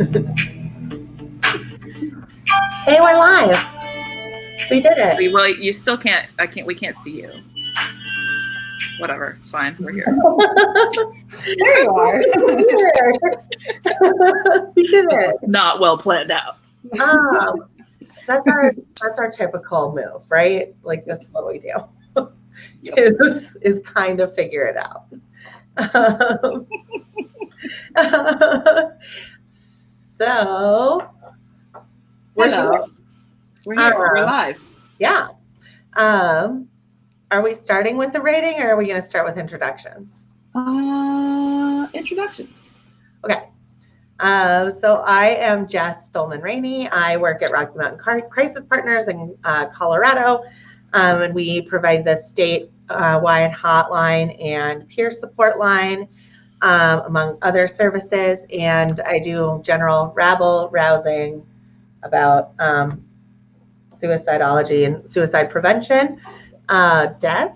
Hey, we're live. We did it. Well, you still can't. We can't see you. Whatever. It's fine. We're here. There you are. We did it. Not well planned out. That's our typical move, right? Like, that's what we do. Yep. is kind of figure it out. So we're here. We're live. Yeah. Are we starting with the rating, or are we going to start with introductions? Introductions. Okay. So I am Jess Stohlmann-Rainey. I work at Rocky Mountain Crisis Partners in Colorado, and we provide the state-wide hotline and peer support line, among other services. And I do general rabble-rousing about suicidology and suicide prevention. Des?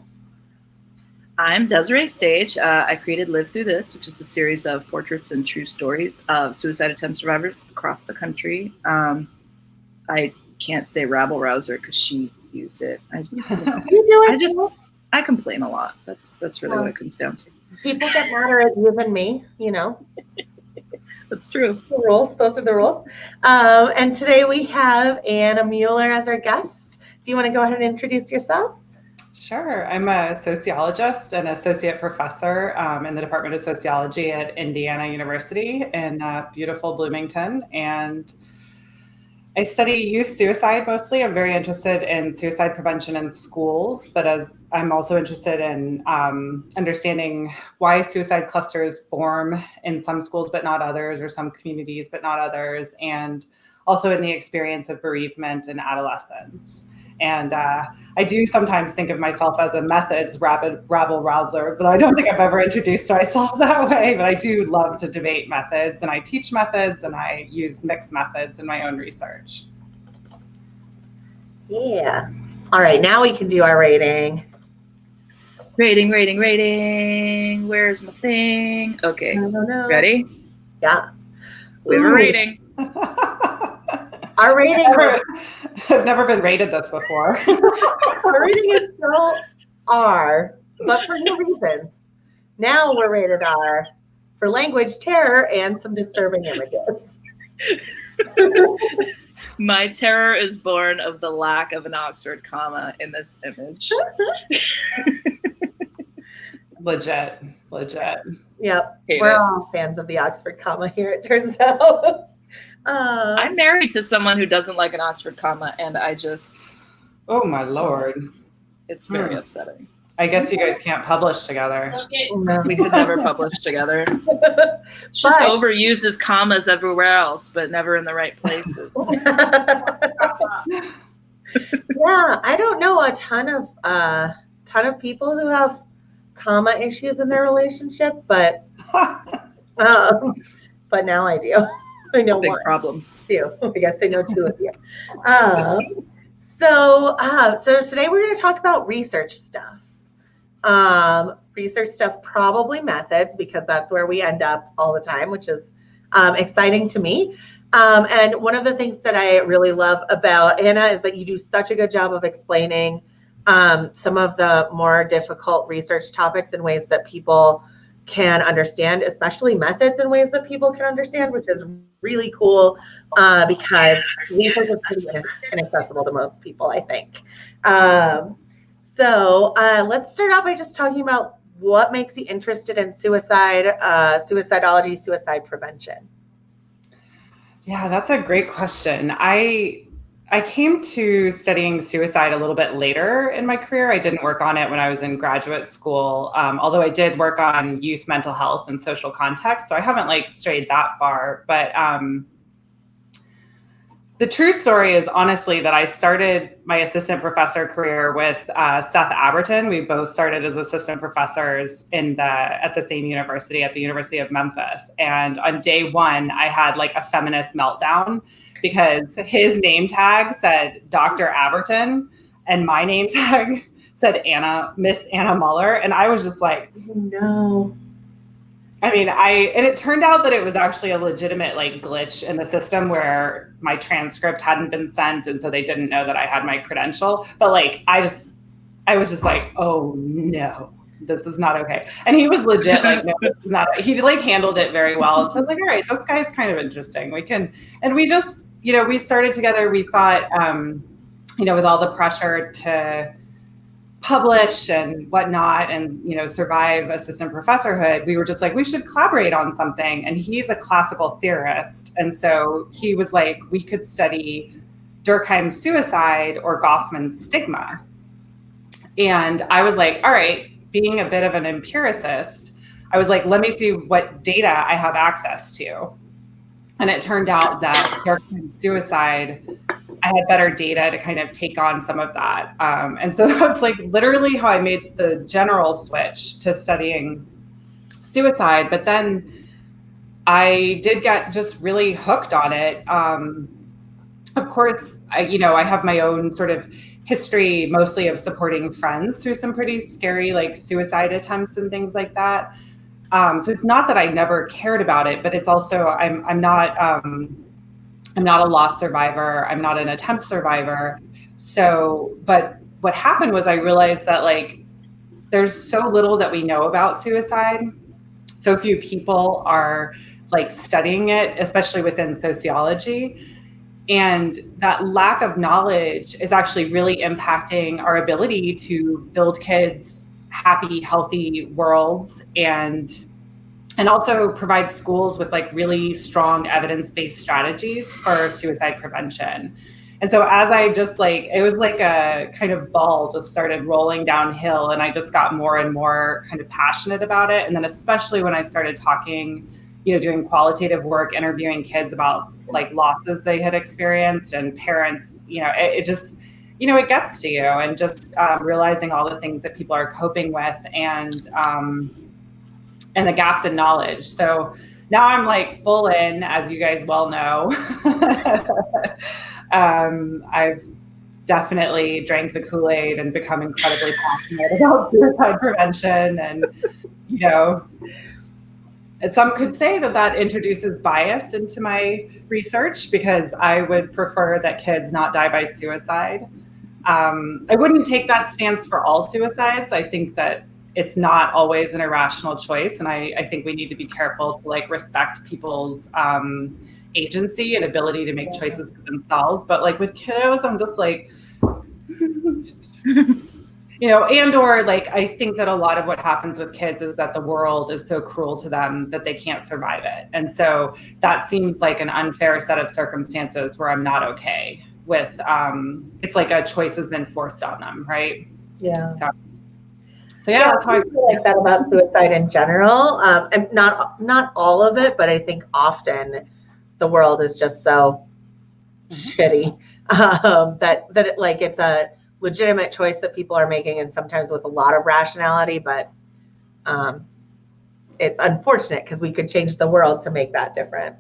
I'm Dese'Rae Stage. I created Live Through This, which is a series of portraits and true stories of suicide attempt survivors across the country. I can't say rabble rouser because she used it. I complain a lot. That's really what it comes down to. People get madder at you than me, you know. That's true. The rules. Those are the rules. And today we have Anna Mueller as our guest. Do you want to go ahead and introduce yourself? Sure. I'm a sociologist and associate professor in the Department of Sociology at Indiana University in beautiful Bloomington. And I study youth suicide mostly. I'm very interested in suicide prevention in schools, but as I'm also interested in understanding why suicide clusters form in some schools but not others, or some communities but not others, and also in the experience of bereavement in adolescence. And I do sometimes think of myself as a methods rabble rouser, but I don't think I've ever introduced myself that way. But I do love to debate methods, and I teach methods, and I use mixed methods in my own research. Yeah. All right, now we can do our rating. Rating. Where's my thing? Okay. No. Ready? Yeah. We have a rating. Our rating. I've never been rated this before. Our rating is still R, but for new reasons. Now we're rated R for language terror and some disturbing images. My terror is born of the lack of an Oxford comma in this image. Legit. Yep. We're all fans of the Oxford comma here, it turns out. I'm married to someone who doesn't like an Oxford comma, and I just... Oh, my Lord. It's very upsetting. I guess you guys can't publish together. We could never publish together. She just overuses commas everywhere else, but never in the right places. Yeah, I don't know a ton of people who have comma issues in their relationship, but now I do. I know big one. Problems. Two. I guess I know two of you. So today we're going to talk about research stuff. Research stuff, probably methods, because that's where we end up all the time, which is exciting to me. And one of the things that I really love about Anna is that you do such a good job of explaining some of the more difficult research topics in ways that people can understand, especially methods in ways that people can understand, which is really cool because research is pretty inaccessible to most people, I think. So let's start out by just talking about what makes you interested in suicide, suicidology, suicide prevention. Yeah, that's a great question. I came to studying suicide a little bit later in my career. I didn't work on it when I was in graduate school, although I did work on youth mental health and social context. So I haven't strayed that far. But the true story is honestly that I started my assistant professor career with Seth Aberton. We both started as assistant professors at the same university, at the University of Memphis. And on day one, I had a feminist meltdown because his name tag said Dr. Aberton and my name tag said Miss Anna Mueller. And I was just like, no. And it turned out that it was actually a legitimate like glitch in the system where my transcript hadn't been sent. And so they didn't know that I had my credential. But like, I was just like, oh no, this is not okay. And he was legit like, no, this is not, he like handled it very well. And so I was like, all right, this guy's kind of interesting. And we just, we started together. We thought, with all the pressure to publish and whatnot and, survive assistant professorhood, we were just like, we should collaborate on something. And he's a classical theorist. And so he was like, we could study Durkheim's suicide or Goffman's stigma. And I was like, all right, being a bit of an empiricist, I was like, let me see what data I have access to. And it turned out that Durkheim's suicide, I had better data to kind of take on some of that. And so that was like literally how I made the general switch to studying suicide. But then I did get just really hooked on it. Of course, I have my own sort of history, mostly of supporting friends through some pretty scary like suicide attempts and things like that. So it's not that I never cared about it, but it's also I'm not a loss survivor. I'm not an attempt survivor. So, but what happened was I realized that like there's so little that we know about suicide. So few people are like studying it, especially within sociology. And that lack of knowledge is actually really impacting our ability to build kids happy, healthy worlds and also provide schools with like really strong evidence-based strategies for suicide prevention. And so as I just like, it was like a kind of ball just started rolling downhill and I just got more and more kind of passionate about it. And then especially when I started talking, doing qualitative work, interviewing kids about like losses they had experienced and parents, it just, it gets to you and just realizing all the things that people are coping with and the gaps in knowledge. So now I'm like full in, as you guys well know. I've definitely drank the Kool-Aid and become incredibly passionate about suicide prevention. And, some could say that introduces bias into my research because I would prefer that kids not die by suicide. I wouldn't take that stance for all suicides. I think that it's not always an irrational choice. And I think we need to be careful to like respect people's agency and ability to make choices for themselves. But like with kiddos, I'm just like, or like, I think that a lot of what happens with kids is that the world is so cruel to them that they can't survive it. And so that seems like an unfair set of circumstances where I'm not okay with, it's like a choice has been forced on them. Right. Yeah. So yeah, that's how I feel like that about suicide in general. And not all of it, but I think often the world is just so shitty that it, like it's a legitimate choice that people are making, and sometimes with a lot of rationality. But it's unfortunate because we could change the world to make that different.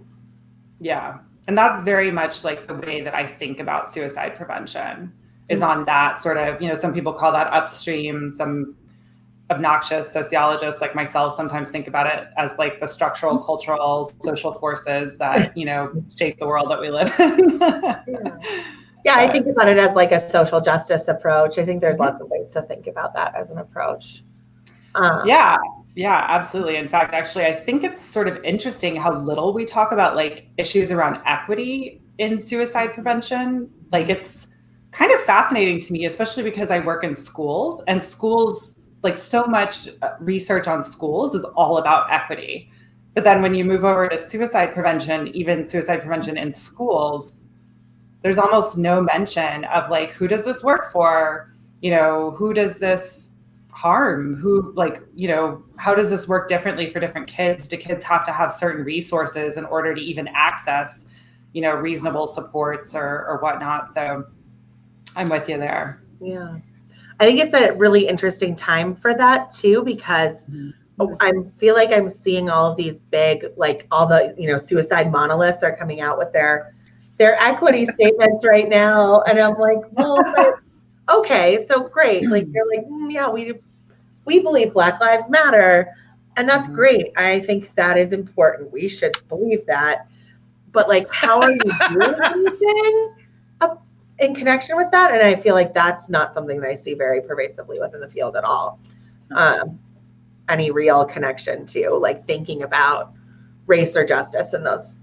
Yeah, and that's very much like the way that I think about suicide prevention is on that sort of, some people call that upstream. Some obnoxious sociologists like myself sometimes think about it as like the structural, cultural, social forces that, shape the world that we live in. Yeah, I think about it as like a social justice approach. I think there's lots of ways to think about that as an approach. Yeah, absolutely. In fact, actually, I think it's sort of interesting how little we talk about like issues around equity in suicide prevention. Like it's kind of fascinating to me, especially because I work in schools, and schools, like so much research on schools is all about equity. But then when you move over to suicide prevention, even suicide prevention in schools, there's almost no mention of like, who does this work for? Who does this harm? Who, like, how does this work differently for different kids? Do kids have to have certain resources in order to even access, reasonable supports or whatnot? So I'm with you there. Yeah. I think it's a really interesting time for that too, because I feel like I'm seeing all of these big, like all the, suicide monoliths are coming out with their equity statements right now. And I'm like, well, okay, so great. Like, they're like, yeah, we believe Black Lives Matter, And that's great. I think that is important. We should believe that. But like, how are you doing anything in connection with that? And I feel like that's not something that I see very pervasively within the field at all. Any real connection to like thinking about race or justice and those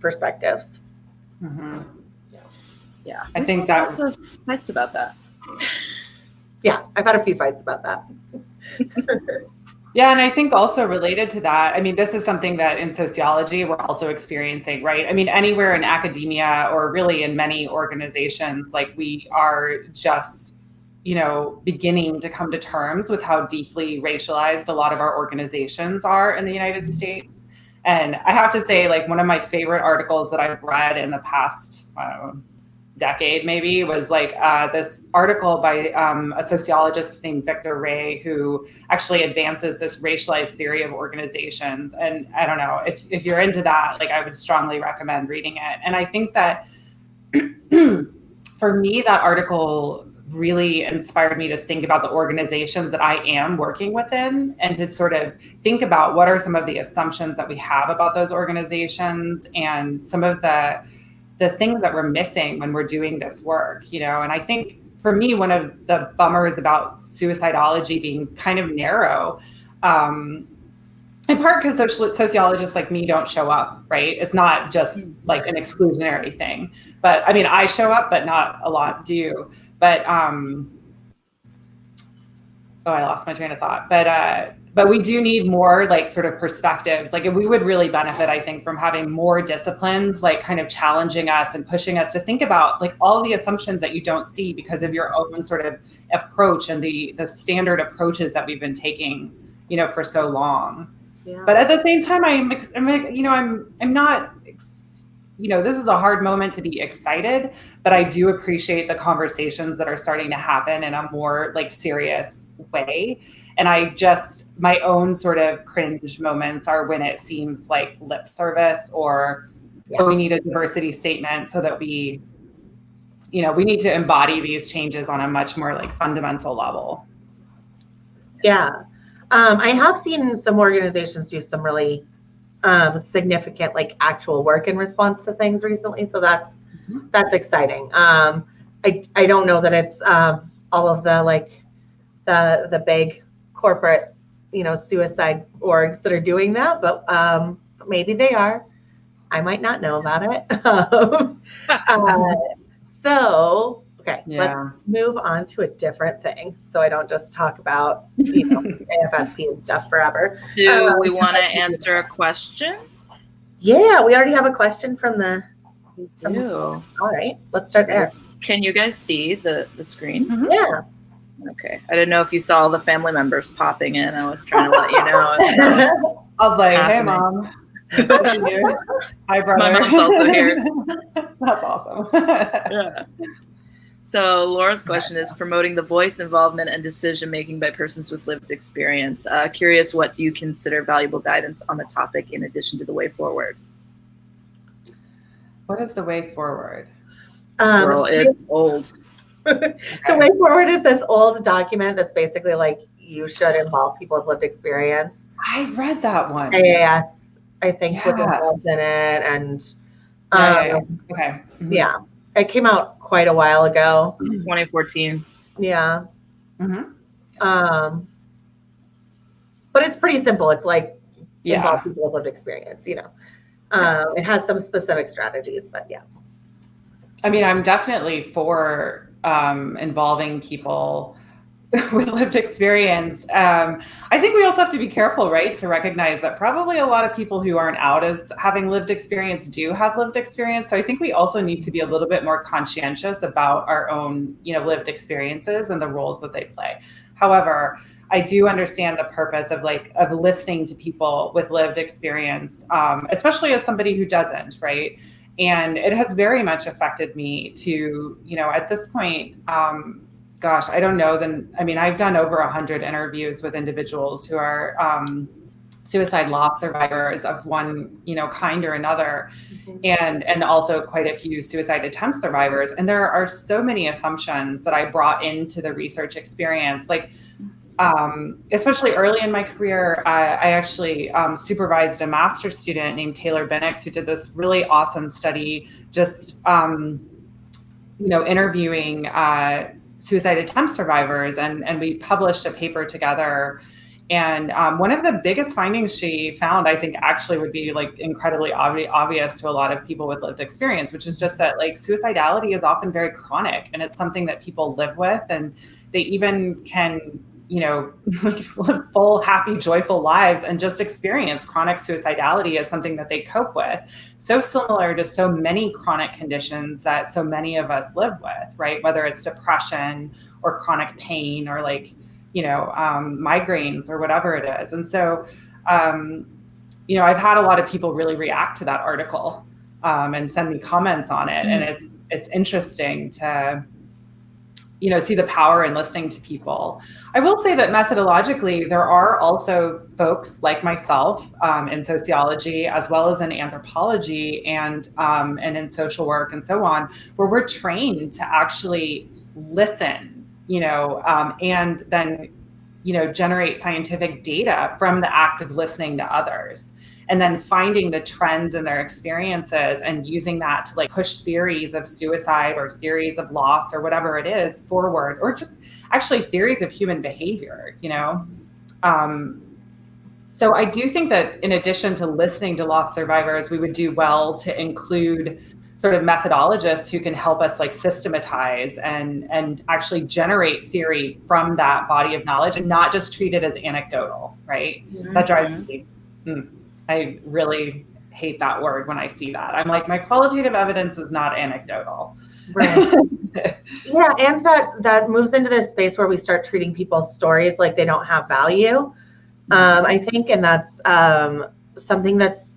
perspectives. Yeah, I think that lots of fights about that. Yeah, I've had a few fights about that. Yeah, and I think also related to that, I mean, this is something that in sociology we're also experiencing, right? I mean, anywhere in academia or really in many organizations, like we are just, beginning to come to terms with how deeply racialized a lot of our organizations are in the United States. And I have to say, like, one of my favorite articles that I've read in the past, decade maybe, was like this article by a sociologist named Dese'Rae, who actually advances this racialized theory of organizations. And I don't know, if you're into that, like, I would strongly recommend reading it. And I think that for me, that article really inspired me to think about the organizations that I am working within, and to sort of think about what are some of the assumptions that we have about those organizations and some of the things that we're missing when we're doing this work, And I think for me, one of the bummers about suicidology being kind of narrow, in part because sociologists like me don't show up, right? It's not just like an exclusionary thing. But I mean, I show up, but not a lot do. But I lost my train of thought. But we do need more like sort of perspectives. Like, we would really benefit, I think, from having more disciplines, like kind of challenging us and pushing us to think about like all the assumptions that you don't see because of your own sort of approach and the standard approaches that we've been taking, for so long. Yeah. But at the same time, I'm not, this is a hard moment to be excited, but I do appreciate the conversations that are starting to happen in a more like serious way. And my own sort of cringe moments are when it seems like lip service or we need a diversity statement so that we need to embody these changes on a much more like fundamental level. Yeah. I have seen some organizations do some really significant like actual work in response to things recently. So that's exciting. I don't know that it's all of the like the big corporate, suicide orgs that are doing that, but maybe they are. I might not know about it. Let's move on to a different thing, so I don't just talk about AFSP and stuff forever. Do we want to answer a question? Yeah, we already have a question from the. We do. All right, let's start there. Can you guys see the screen? Mm-hmm. Yeah. Okay. I didn't know if you saw the family members popping in. I was trying to let you know. I was like, happening. Hey, Mom. Good to see you. Hi, brother. My mom's also here. That's awesome. Yeah. So Laura's question is promoting the voice, involvement, and decision-making by persons with lived experience. Curious, what do you consider valuable guidance on the topic in addition to the way forward? What is the way forward? Girl, it's old. The way forward is this old document that's basically like you should involve people with lived experience. I read that one. Yes, I think was involved in it, and okay. Mm-hmm. Yeah, it came out quite a while ago. 2014. Yeah. Mm-hmm. But it's pretty simple. It's like involve people with lived experience. It has some specific strategies, but yeah. I mean, I'm definitely for involving people with lived experience. I think we also have to be careful, right, to recognize that probably a lot of people who aren't out as having lived experience do have lived experience. So I think we also need to be a little bit more conscientious about our own, lived experiences and the roles that they play. However, I do understand the purpose of listening to people with lived experience, especially as somebody who doesn't, right? And it has very much affected me to, at this point, I don't know. I've done over 100 interviews with individuals who are suicide loss survivors of one, kind or another, mm-hmm. and also quite a few suicide attempt survivors. And there are so many assumptions that I brought into the research experience. Like, especially early in my career, I actually supervised a master's student named Taylor Bennix, who did this really awesome study, just interviewing suicide attempt survivors, and we published a paper together. And one of the biggest findings she found, I think, actually would be like incredibly obvious to a lot of people with lived experience, which is just that like suicidality is often very chronic, and it's something that people live with, and they even can, like live full, happy, joyful lives and just experience chronic suicidality as something that they cope with. So similar to so many chronic conditions that so many of us live with, right? Whether it's depression or chronic pain or like, migraines or whatever it is. And so, I've had a lot of people really react to that article and send me comments on it. And it's interesting to, see the power in listening to people. I will say that methodologically, there are also folks like myself in sociology, as well as in anthropology and in social work and so on, where we're trained to actually listen, and then, generate scientific data from the act of listening to others. And then finding the trends in their experiences and using that to like push theories of suicide or theories of loss or whatever it is forward, or just actually theories of human behavior, So I do think that in addition to listening to loss survivors, we would do well to include sort of methodologists who can help us like systematize and actually generate theory from that body of knowledge and not just treat it as anecdotal, right? Mm-hmm. That drives me. I really hate that word when I see that. I'm like, my qualitative evidence is not anecdotal. Right. Yeah, and that moves into this space where we start treating people's stories like they don't have value. I think, and that's something that's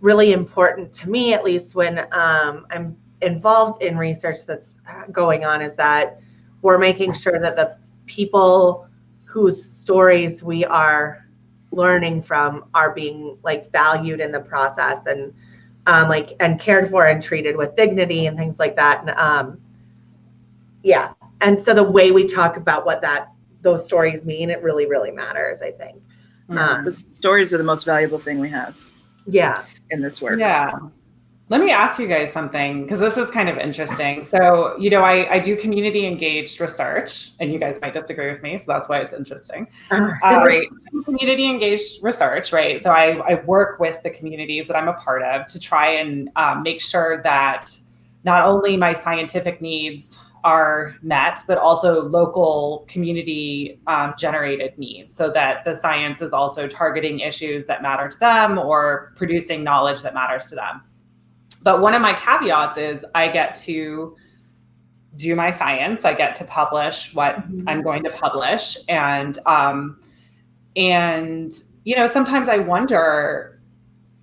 really important to me, at least when I'm involved in research that's going on, is that we're making sure that the people whose stories we are learning from are being like valued in the process and and cared for and treated with dignity and things like that. And and so the way we talk about what those stories mean, it really, really matters, I think. The stories are the most valuable thing we have. Yeah. In this work. Yeah. Let me ask you guys something, because this is kind of interesting. So, I do community engaged research, and you guys might disagree with me, so that's why it's interesting. Right. Community engaged research, right? So I work with the communities that I'm a part of to try and make sure that not only my scientific needs are met, but also local community generated needs, so that the science is also targeting issues that matter to them or producing knowledge that matters to them. But one of my caveats is I get to do my science. I get to publish what I'm going to publish. And sometimes I wonder,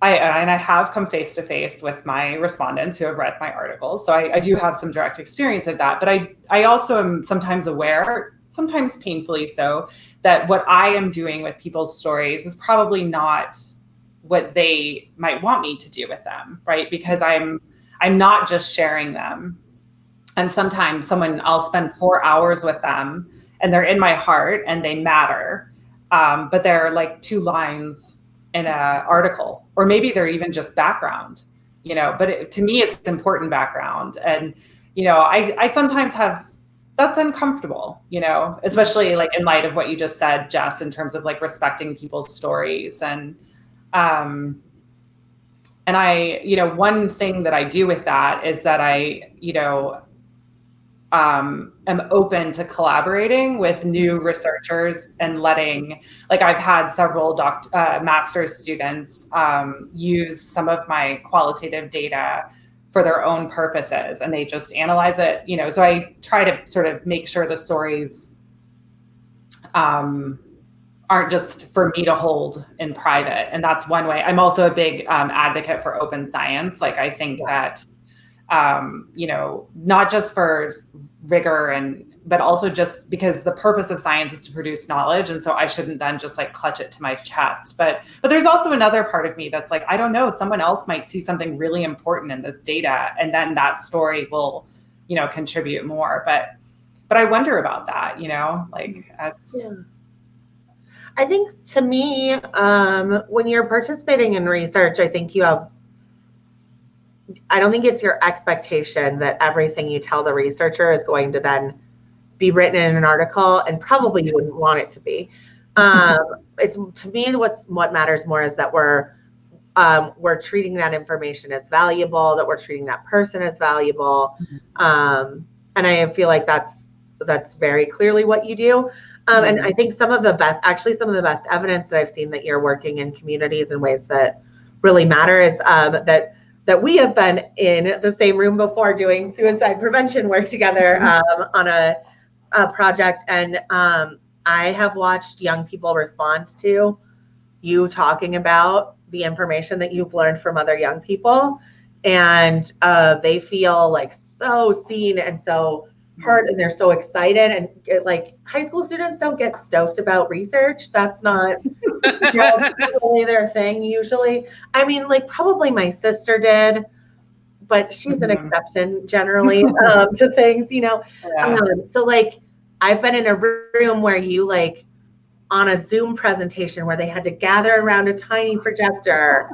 I have come face to face with my respondents who have read my articles. So I do have some direct experience of that. But I also am sometimes aware, sometimes painfully so, that what I am doing with people's stories is probably not what they might want me to do with them, right? Because I'm not just sharing them. And sometimes I'll spend 4 hours with them and they're in my heart and they matter. But they're like 2 lines in an article, or maybe they're even just background, but to me, it's important background. And, I sometimes that's uncomfortable, especially like in light of what you just said, Jess, in terms of like respecting people's stories. And one thing that I do with that is that I, am open to collaborating with new researchers and letting, like I've had several master's students use some of my qualitative data for their own purposes, and they just analyze it, so I try to sort of make sure the stories aren't just for me to hold in private. And that's one way. I'm also a big advocate for open science. Like I think that, not just for rigor but also just because the purpose of science is to produce knowledge. And so I shouldn't then just like clutch it to my chest. But there's also another part of me that's like, I don't know, someone else might see something really important in this data, and then that story will, contribute more. But I wonder about that, like that's, I think to me, when you're participating in research, I think I don't think it's your expectation that everything you tell the researcher is going to then be written in an article, and probably you wouldn't want it to be. It's, to me, what matters more is that we're treating that information as valuable, that we're treating that person as valuable. And I feel like that's very clearly what you do. And I think some of the best evidence that I've seen that you're working in communities in ways that really matter is that we have been in the same room before doing suicide prevention work together on a project. And I have watched young people respond to you talking about the information that you've learned from other young people. And they feel like so seen and so heard, and they're so excited. And like, high school students don't get stoked about research. That's not really their thing usually. I mean, like, probably my sister did, but she's an exception generally to things, Yeah. So like, I've been in a room where you, like, on a Zoom presentation where they had to gather around a tiny projector.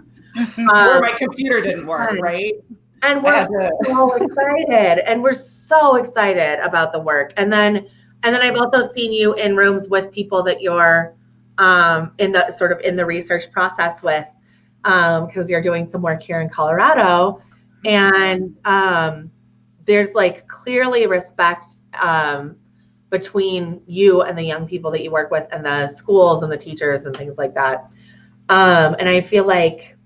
Where my computer didn't work, right? And we're so excited. And we're so excited about the work. And then I've also seen you in rooms with people that you're in the research process with, because you're doing some work here in Colorado. And there's like clearly respect between you and the young people that you work with, and the schools and the teachers and things like that. And I feel like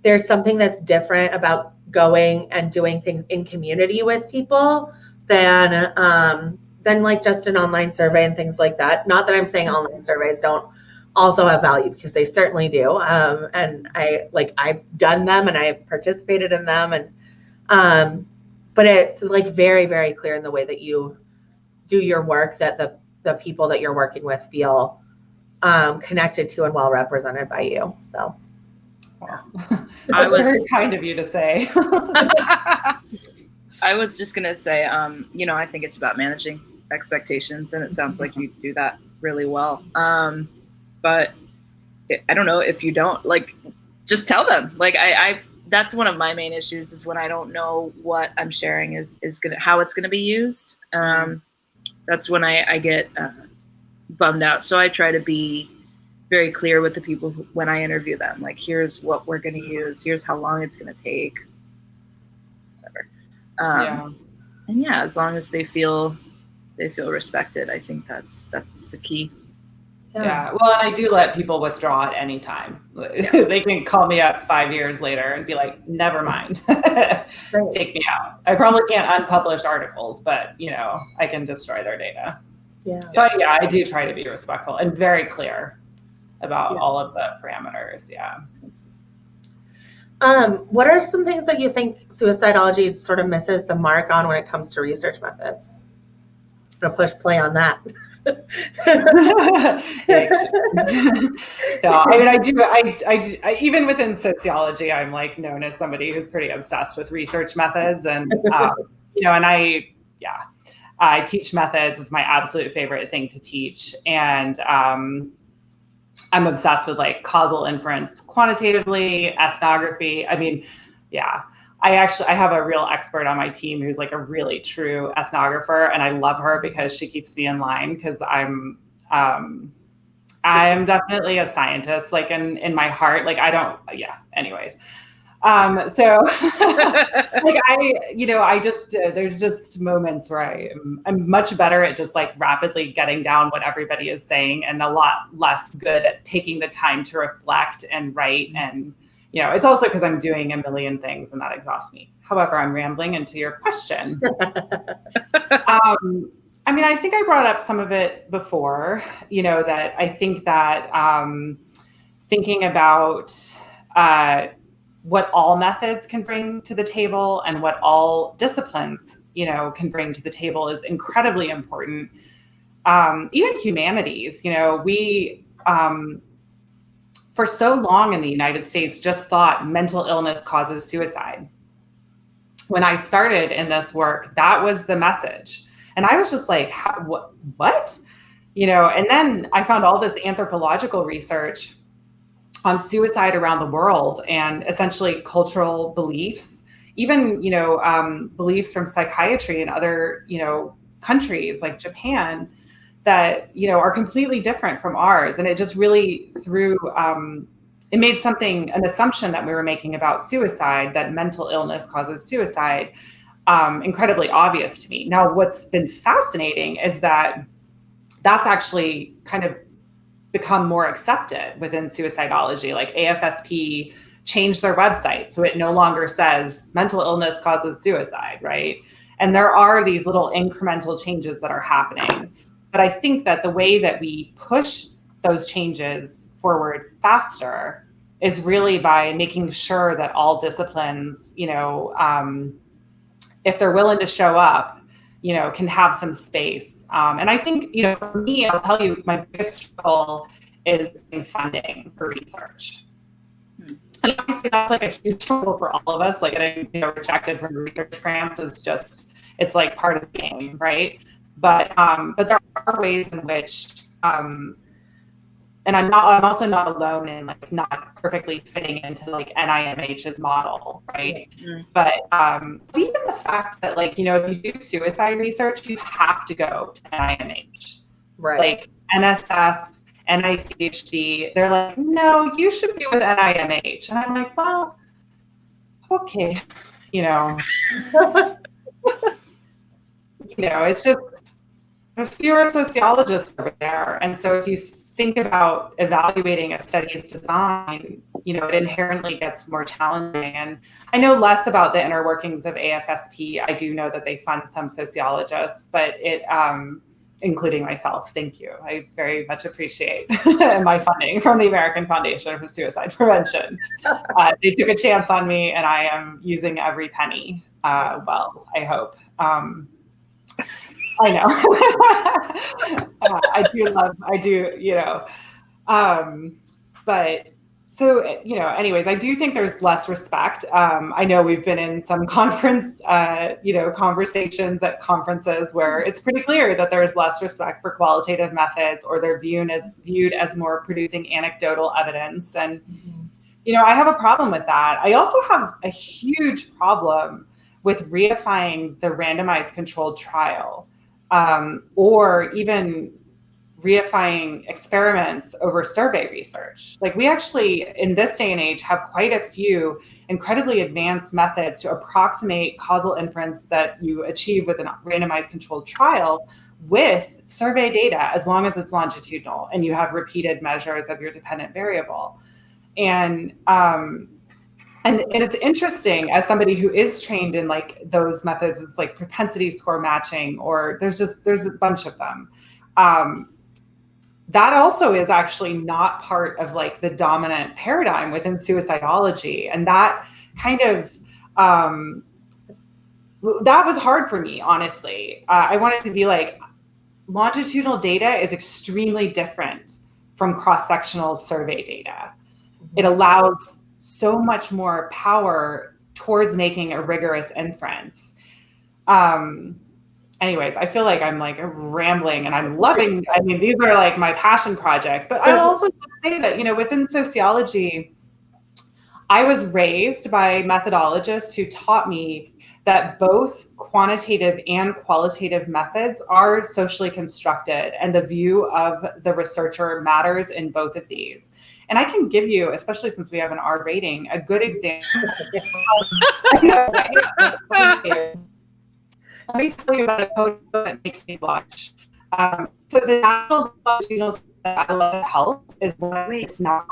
there's something that's different about going and doing things in community with people than like just an online survey and things like that. Not that I'm saying online surveys don't also have value, because they certainly do. And I've done them and I've participated in them, and but it's like very, very clear in the way that you do your work that the people that you're working with feel connected to and well represented by you. So that's very kind of you to say. I was just gonna say, I think it's about managing expectations, and it sounds like you do that really well. But I don't know if you don't, like, just tell them. Like, I that's one of my main issues, is when I don't know what I'm sharing how it's gonna be used. That's when I get bummed out. So I try to be very clear with the people when I interview them. Like, here's what we're going to use. Here's how long it's going to take. Whatever. And yeah, as long as they feel respected, I think that's the key. Yeah. Well, and I do let people withdraw at any time. Yeah. They can call me up 5 years later and be like, never mind, take me out. I probably can't unpublish articles, but I can destroy their data. Yeah. So I do try to be respectful and very clear about all of the parameters. Yeah. What are some things that you think suicidology sort of misses the mark on when it comes to research methods? I'm gonna push play on that. No, I mean, I even within sociology, I'm like known as somebody who's pretty obsessed with research methods, and and I teach methods. It's my absolute favorite thing to teach, and I'm obsessed with like causal inference quantitatively, ethnography. I mean, I have a real expert on my team who's like a really true ethnographer, and I love her because she keeps me in line, because I'm definitely a scientist, like in my heart. Like, anyways. So like there's just moments where I'm much better at just like rapidly getting down what everybody is saying, and a lot less good at taking the time to reflect and write. And it's also because I'm doing a million things, and that exhausts me. However, I'm rambling into your question. I mean, I think I brought up some of it before, that I think that thinking about what all methods can bring to the table and what all disciplines, can bring to the table is incredibly important. Even humanities, we for so long in the United States just thought mental illness causes suicide. When I started in this work, that was the message. And I was just like, what? And then I found all this anthropological research on suicide around the world and essentially cultural beliefs, even, beliefs from psychiatry in other, countries like Japan that, are completely different from ours. And it just really it made an assumption that we were making about suicide, that mental illness causes suicide, incredibly obvious to me. Now, what's been fascinating is that that's actually kind of become more accepted within suicidology. Like AFSP changed their website, so it no longer says mental illness causes suicide, right? And there are these little incremental changes that are happening. But I think that the way that we push those changes forward faster is really by making sure that all disciplines, if they're willing to show up, can have some space. And I think, for me, I'll tell you, my biggest struggle is in funding for research. And obviously that's like a huge struggle for all of us. Like getting, rejected from research grants is just, it's like part of the game, right? But there are ways in which, and I'm also not alone in like not perfectly fitting into like NIMH's model, right? Mm-hmm. But even the fact that like, if you do suicide research, you have to go to NIMH, right? Like NSF, NICHD, they're like, no, you should be with NIMH. And I'm like, well, okay, it's just, there's fewer sociologists over there. And so if you think about evaluating a study's design, it inherently gets more challenging. And I know less about the inner workings of AFSP. I do know that they fund some sociologists, but including myself. Thank you. I very much appreciate my funding from the American Foundation for Suicide Prevention. They took a chance on me and I am using every penny. Well, I hope. I know. But so, anyways, I do think there's less respect. I know we've been in some conferences at conferences where it's pretty clear that there's less respect for qualitative methods, or they're viewed as more producing anecdotal evidence. And, I have a problem with that. I also have a huge problem with reifying the randomized controlled trial. Or even reifying experiments over survey research. Like we actually, in this day and age, have quite a few incredibly advanced methods to approximate causal inference that you achieve with a randomized controlled trial with survey data, as long as it's longitudinal and you have repeated measures of your dependent variable. And it's interesting, as somebody who is trained in like those methods, it's like propensity score matching, or there's a bunch of them. That also is actually not part of like the dominant paradigm within suicidology. And that kind of, that was hard for me, honestly. I wanted to be like, longitudinal data is extremely different from cross-sectional survey data. It allows so much more power towards making a rigorous inference. Anyways, I feel like I'm like rambling and I'm loving, these are like my passion projects, but I'll also say that, within sociology, I was raised by methodologists who taught me that both quantitative and qualitative methods are socially constructed, and the view of the researcher matters in both of these. And I can give you, especially since we have an R rating, a good example. Let me tell you about a code that makes me blush. So the National Longitudinal Adolescent Health is one. It's not.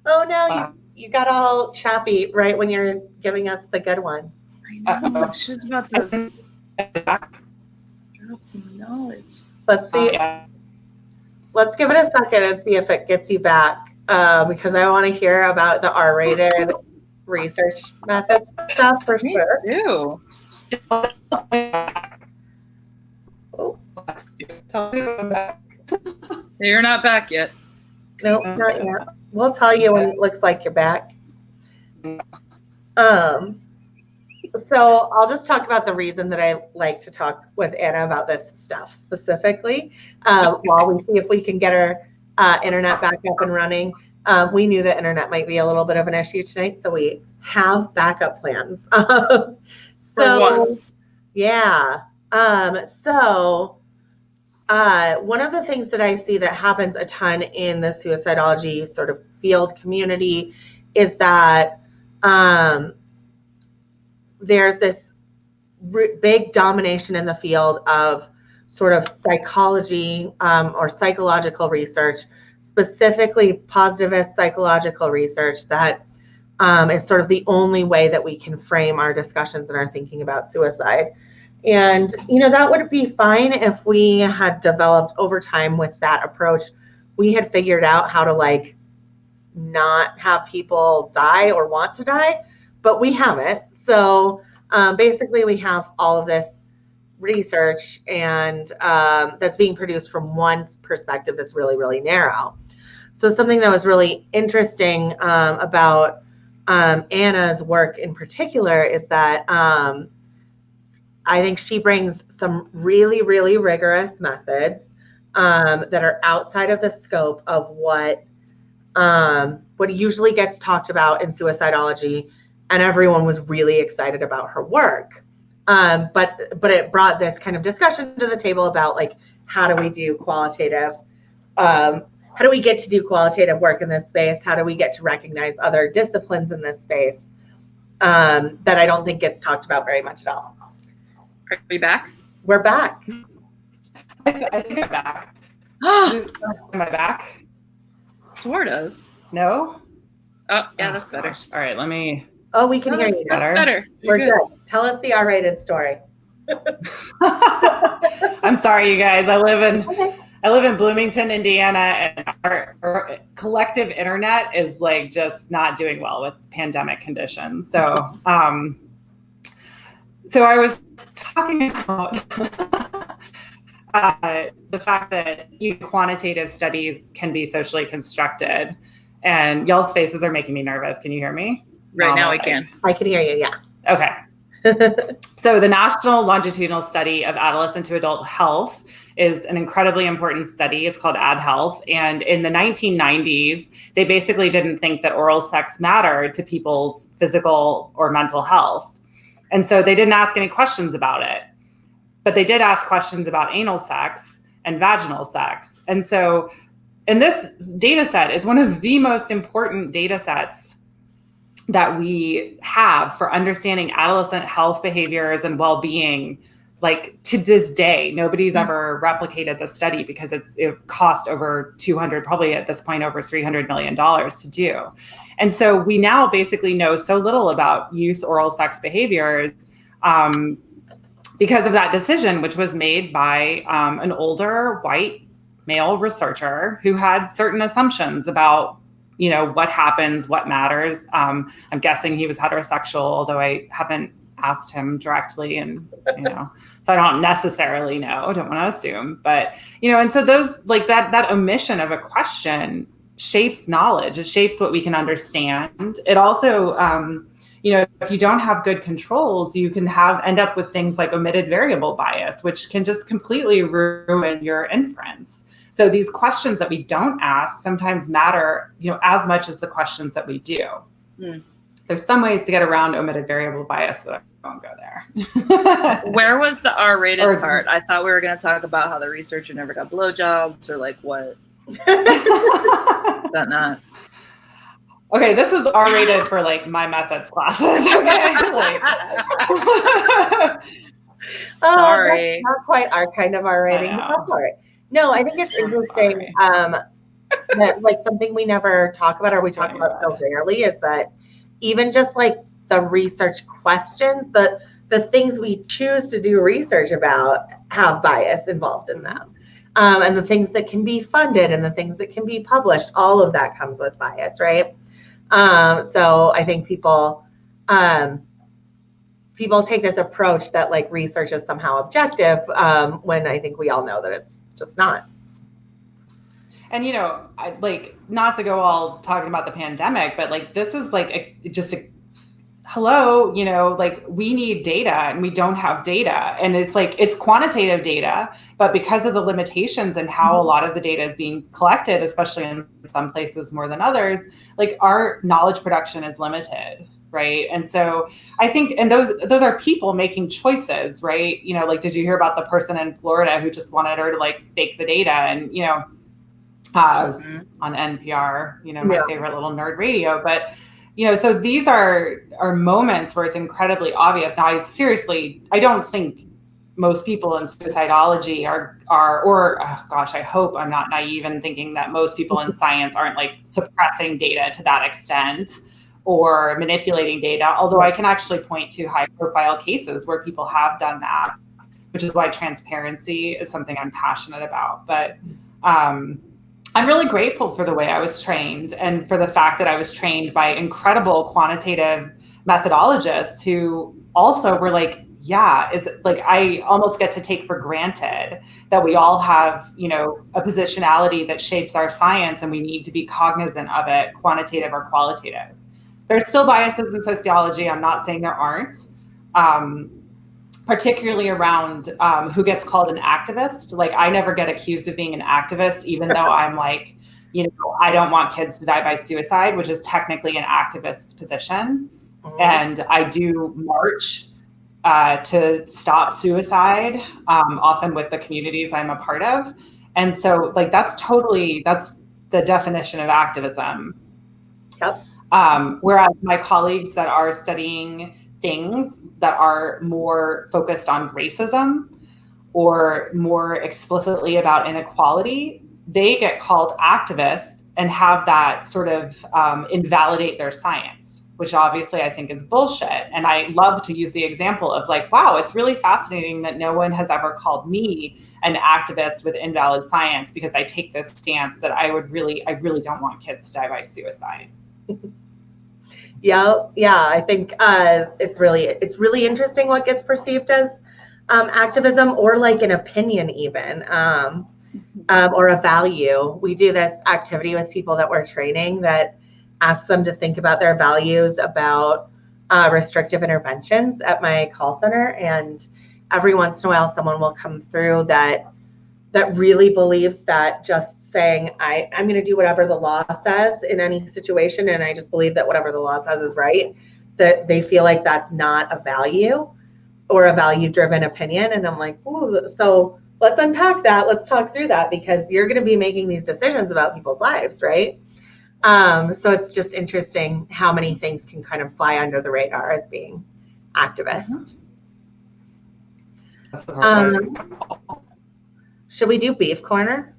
Oh no, you got all choppy right when you're giving us the good one. I know. She's about to drop some knowledge. Let's see. Let's give it a second and see if it gets you back, because I want to hear about the R-rated research methods stuff for sure. Me too. Oh. You're not back yet. Nope, not yet. We'll tell you when it looks like you're back. So I'll just talk about the reason that I like to talk with Anna about this stuff specifically. While we see if we can get our internet back up and running. We knew the internet might be a little bit of an issue tonight, so we have backup plans. For once. Yeah. One of the things that I see that happens a ton in the suicidology sort of field community is that there's this big domination in the field of sort of psychology or psychological research, specifically positivist psychological research that is sort of the only way that we can frame our discussions and our thinking about suicide. And, that would be fine if we had developed over time with that approach. We had figured out how to not have people die or want to die, but we haven't. So basically we have all of this research and that's being produced from one perspective that's really, really narrow. So something that was really interesting about Anna's work in particular is that I think she brings some really, really rigorous methods that are outside of the scope of what usually gets talked about in suicidology, and everyone was really excited about her work. But it brought this kind of discussion to the table about how do we do qualitative, how do we get to do qualitative work in this space? How do we get to recognize other disciplines in this space that I don't think gets talked about very much at all? Are we back? We're back. I think I'm back. Am I back? Sort of. No? Oh, yeah, that's better. Gosh. All right, let me. Oh, we can hear you. That's better. We're good. Tell us the R-rated story. I'm sorry, you guys. I live in Bloomington, Indiana, and our collective internet is just not doing well with pandemic conditions. So, so I was talking about the fact that quantitative studies can be socially constructed, and y'all's faces are making me nervous. Can you hear me? Right now I can. I can hear you, yeah. Okay. So the National Longitudinal Study of Adolescent to Adult Health is an incredibly important study. It's called AdHealth. And in the 1990s, they basically didn't think that oral sex mattered to people's physical or mental health. And so they didn't ask any questions about it. But they did ask questions about anal sex and vaginal sex. And so, and this data set is one of the most important data sets that we have for understanding adolescent health behaviors and well-being. To this day, nobody's ever replicated the study because it cost over probably at this point over $300 million to do. And so we now basically know so little about youth oral sex behaviors because of that decision, which was made by an older white male researcher who had certain assumptions about what happens, what matters. I'm guessing he was heterosexual, although I haven't asked him directly, and so I don't necessarily know. I don't want to assume, but and so those that omission of a question shapes knowledge. It shapes what we can understand. It also, if you don't have good controls, you can end up with things like omitted variable bias, which can just completely ruin your inference. So these questions that we don't ask sometimes matter, as much as the questions that we do. Mm. There's some ways to get around omitted variable bias, but I won't go there. Where was the R-rated part? I thought we were going to talk about how the researcher never got blowjobs or what. Is that not? Okay, this is R-rated for my methods classes. Okay, sorry, not quite our kind of R rating. No, I think it's interesting that something we never talk about or we talk about so rarely is that even just the research questions, the things we choose to do research about have bias involved in them. And the things that can be funded and the things that can be published, all of that comes with bias, right? So I think people take this approach that research is somehow objective when I think we all know that it's just not. And not to go all talking about the pandemic, but this is just hello, like we need data and we don't have data. And it's like, it's quantitative data, but because of the limitations and how a lot of the data is being collected, especially in some places more than others, like our knowledge production is limited. Right. And so I think, and those are people making choices, right? Like, did you hear about the person in Florida who just wanted her to like fake the data? And, was on NPR, my favorite little nerd radio, but so these are moments where it's incredibly obvious. Now, I don't think most people in suicidology are, or oh gosh, I hope I'm not naive in thinking that most people in science aren't like suppressing data to that extent or manipulating data. Although I can actually point to high profile cases where people have done that, which is why transparency is something I'm passionate about. But, I'm really grateful for the way I was trained and for the fact that I was trained by incredible quantitative methodologists who also were like, I almost get to take for granted that we all have, a positionality that shapes our science and we need to be cognizant of it, quantitative or qualitative. There's still biases in sociology. I'm not saying there aren't. Particularly around who gets called an activist. Like, I never get accused of being an activist, even though I'm like, I don't want kids to die by suicide, which is technically an activist position. And I do march to stop suicide, often with the communities I'm a part of. And so like, that's the definition of activism. Yep. Whereas my colleagues that are studying things that are more focused on racism or more explicitly about inequality, they get called activists and have that sort of invalidate their science, which obviously I think is bullshit. And I love to use the example of like, wow, it's really fascinating that no one has ever called me an activist with invalid science, because I take this stance that I really don't want kids to die by suicide. Yeah, I think it's really interesting what gets perceived as activism or like an opinion even, or a value. We do this activity with people that we're training that asks them to think about their values about restrictive interventions at my call center. And every once in a while, someone will come through that really believes that just saying, I'm going to do whatever the law says in any situation, and I just believe that whatever the law says is right, that they feel like that's not a value or a value-driven opinion. And I'm like, ooh, so let's unpack that. Let's talk through that, because you're going to be making these decisions about people's lives, right? So it's just interesting how many things can kind of fly under the radar as being activist. Should we do beef corner?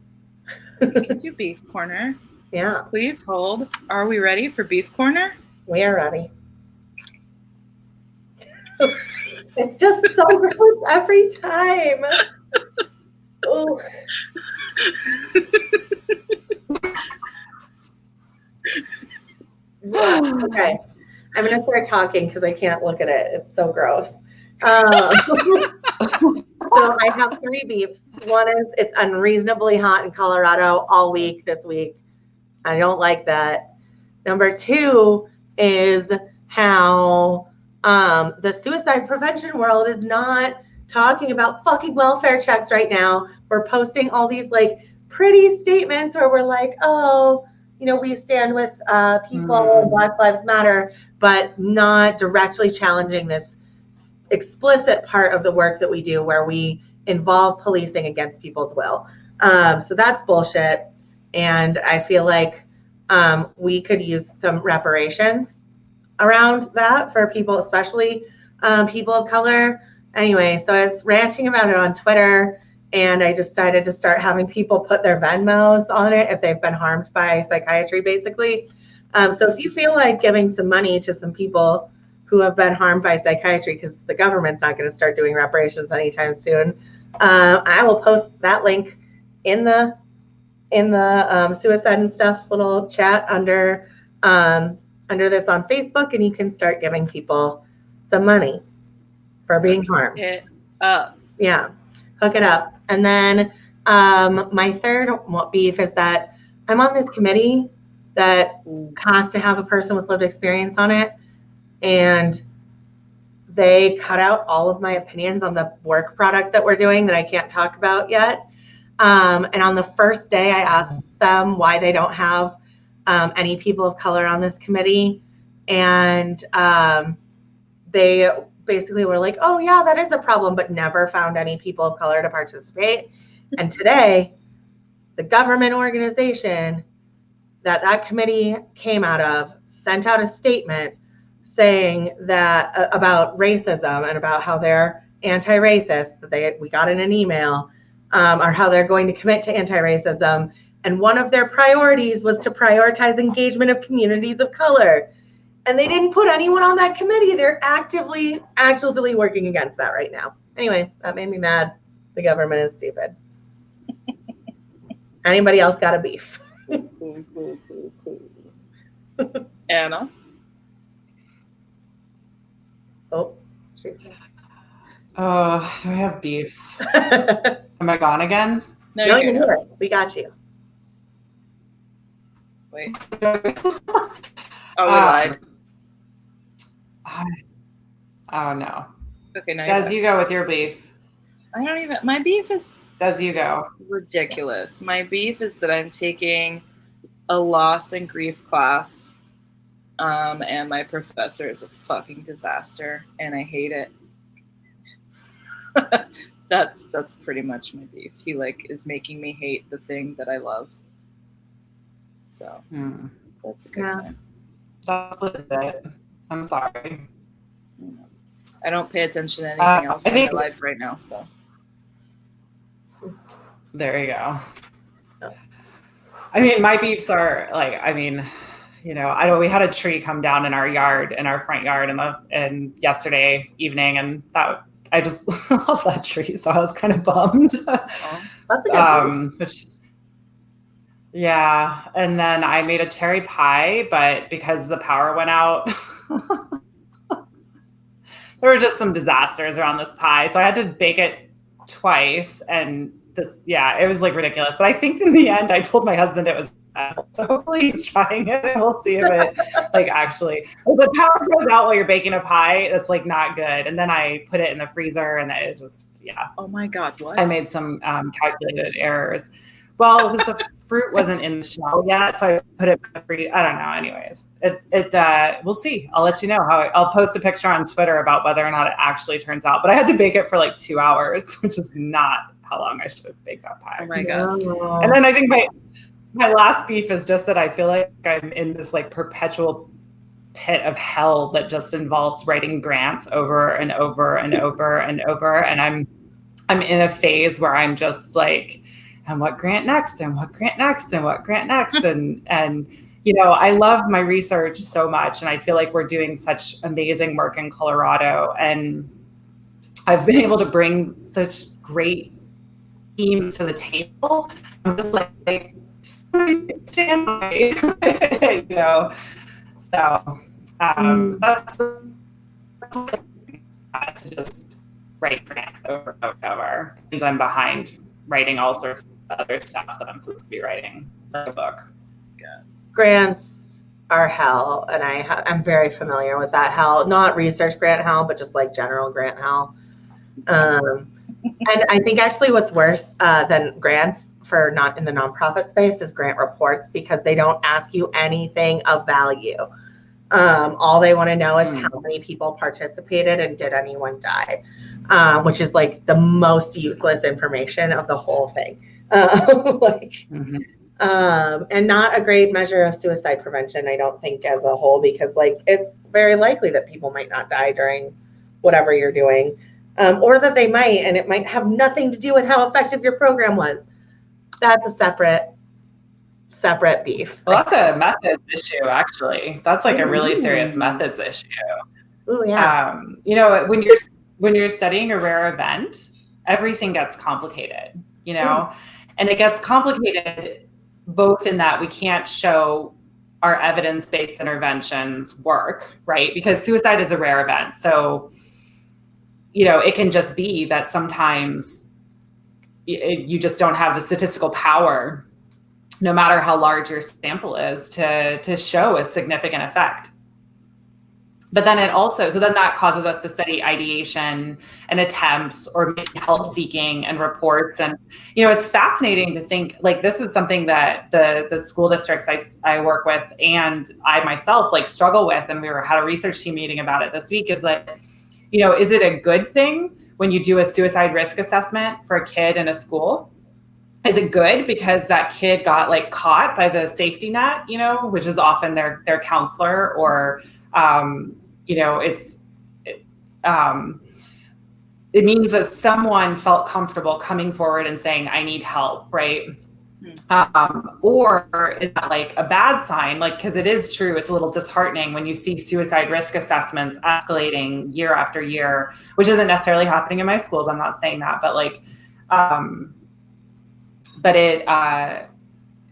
We can do beef corner. Yeah. Please hold. Are we ready for beef corner? We are ready. It's just so gross every time. Oh. Okay. I'm going to start talking because I can't look at it. It's so gross. So I have 3 beefs. One is it's unreasonably hot in Colorado all week this week. I don't like that. Number 2 is how the suicide prevention world is not talking about fucking welfare checks right now. We're posting all these like pretty statements where we're like, oh, we stand with people, Black Lives Matter, but not directly challenging this explicit part of the work that we do where we involve policing against people's will. So that's bullshit. And I feel like we could use some reparations around that for people, especially people of color. Anyway, so I was ranting about it on Twitter, and I decided to start having people put their Venmos on it if they've been harmed by psychiatry, basically. So if you feel like giving some money to some people who have been harmed by psychiatry, because the government's not going to start doing reparations anytime soon, I will post that link in the suicide and stuff little chat under this on Facebook, and you can start giving people some money for being harmed. Hook it up. Yeah, hook it up. And then my third beef is that I'm on this committee that has to have a person with lived experience on it. and they cut out all of my opinions on the work product that we're doing that I can't talk about yet. And on the first day, I asked them why they don't have any people of color on this committee. And they basically were like, oh, yeah, that is a problem, but never found any people of color to participate. And today, the government organization that committee came out of sent out a statement saying that about racism and about how they're anti-racist, that we got in an email, or how they're going to commit to anti-racism. And one of their priorities was to prioritize engagement of communities of color. And they didn't put anyone on that committee. They're actively working against that right now. Anyway, that made me mad. The government is stupid. Anybody else got a beef? Cool. Anna? Oh, Oh, do I have beefs? Am I gone again? No, you're here. We got you. Wait. Oh, we lied. Oh, no. Okay, now Does you go with your beef? I don't even, my beef is Does you go? ridiculous. My beef is that I'm taking a loss and grief class, and my professor is a fucking disaster, and I hate it. That's pretty much my beef. He is making me hate the thing that I love. So that's a good time. That's legit. I'm sorry. I don't pay attention to anything else in my life right now, so. There you go. I mean, my beefs are we had a tree come down in our front yard and yesterday evening, and that I just love that tree, so I was kind of bummed. Yeah, and then I made a cherry pie, but because the power went out, there were just some disasters around this pie, so I had to bake it twice, and it was ridiculous. But I think in the end, I told my husband it was edible, so hopefully he's trying it, and we'll see if it actually. If the power goes out while you're baking a pie, that's not good. And then I put it in the freezer, and it just Oh my God! What? I made some calculated errors. Well, because the fruit wasn't in the shell yet, so I put it in the freezer. I don't know. Anyways, we'll see. I'll let you know I'll post a picture on Twitter about whether or not it actually turns out. But I had to bake it for 2 hours, which is not how long I should have baked that pie. Oh my God! No. And then I think my last beef is just that I feel like I'm in this perpetual pit of hell that just involves writing grants over and over and over and over, and I'm in a phase where I'm just and what grant next, and what grant next, and what grant next, and I love my research so much, and I feel like we're doing such amazing work in Colorado, and I've been able to bring such great teams to the table. I'm just damn right. So that's to just write grants over and over. Means I'm behind writing all sorts of other stuff that I'm supposed to be writing for a book. Grants are hell, and I'm very familiar with that hell. Not research grant hell, but just general grant hell. And I think actually what's worse than grants for not in the nonprofit space is grant reports, because they don't ask you anything of value. All they want to know is how many people participated and did anyone die, which is the most useless information of the whole thing. And not a great measure of suicide prevention, I don't think, as a whole, because it's very likely that people might not die during whatever you're doing, or that they might, and it might have nothing to do with how effective your program was. That's a separate beef. Well, that's a methods issue, actually. That's a really serious methods issue. Oh yeah. When you're studying a rare event, everything gets complicated, and it gets complicated both in that we can't show our evidence-based interventions work, right? Because suicide is a rare event. So, it can just be that sometimes you just don't have the statistical power, no matter how large your sample is, to show a significant effect. But then that causes us to study ideation and attempts, or maybe help seeking and reports. And, it's fascinating to think, like, this is something that the school districts I work with and I myself struggle with. And we had a research team meeting about it this week, is that, is it a good thing when you do a suicide risk assessment for a kid in a school? Is it good because that kid got caught by the safety net, which is often their counselor, or, it means that someone felt comfortable coming forward and saying, I need help, right? Or is that a bad sign? Because it is true, it's a little disheartening when you see suicide risk assessments escalating year after year, which isn't necessarily happening in my schools. I'm not saying that, but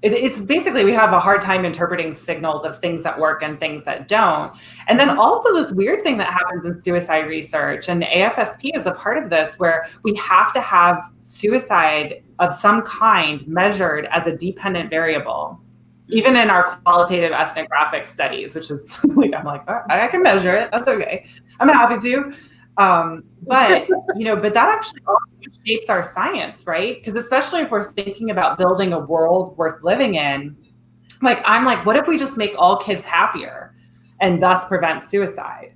it's basically, we have a hard time interpreting signals of things that work and things that don't. And then also this weird thing that happens in suicide research, and AFSP is a part of this, where we have to have suicide of some kind measured as a dependent variable, even in our qualitative ethnographic studies, which is I'm like, oh, I can measure it. That's okay. I'm happy to. But that actually also shapes our science, right? Because especially if we're thinking about building a world worth living in, I'm like, what if we just make all kids happier and thus prevent suicide?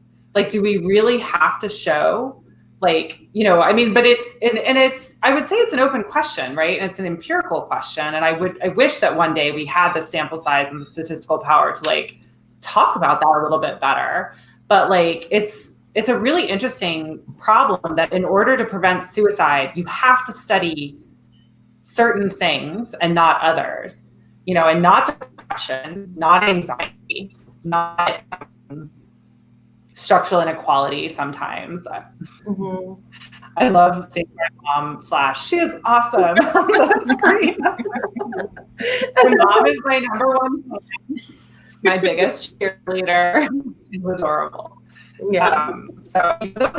Do we really have to show, but I would say it's an open question, right? And it's an empirical question. And I wish that one day we had the sample size and the statistical power to talk about that a little bit better. But it's a really interesting problem that in order to prevent suicide, you have to study certain things and not others, and not depression, not anxiety, not structural inequality sometimes. Mm-hmm. I love seeing my mom flash. She is awesome on the screen. My mom is my number one fan, my biggest cheerleader. She's adorable. Yeah. So those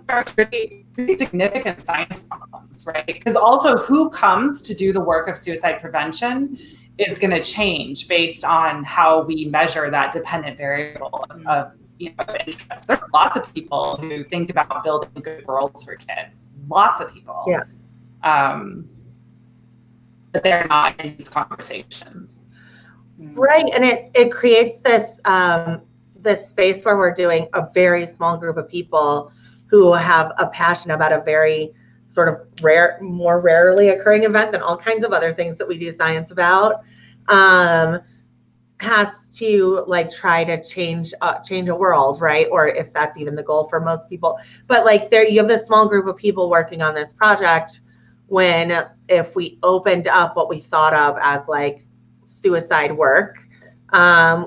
are pretty significant science problems, right? Because also, who comes to do the work of suicide prevention is going to change based on how we measure that dependent variable of interest. There's lots of people who think about building good worlds for kids. Lots of people. Yeah. But they're not in these conversations. Right, and it creates this space where we're doing a very small group of people who have a passion about a very sort of more rarely occurring event than all kinds of other things that we do science about, has to try to change a world, right? Or if that's even the goal for most people. But there, you have this small group of people working on this project, when if we opened up what we thought of as suicide work,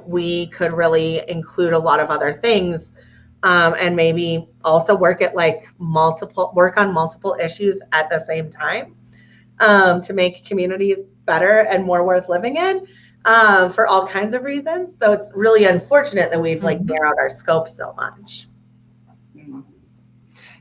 we could really include a lot of other things, and maybe also work at work on multiple issues at the same time, to make communities better and more worth living in, for all kinds of reasons. So it's really unfortunate that we've narrowed our scope so much.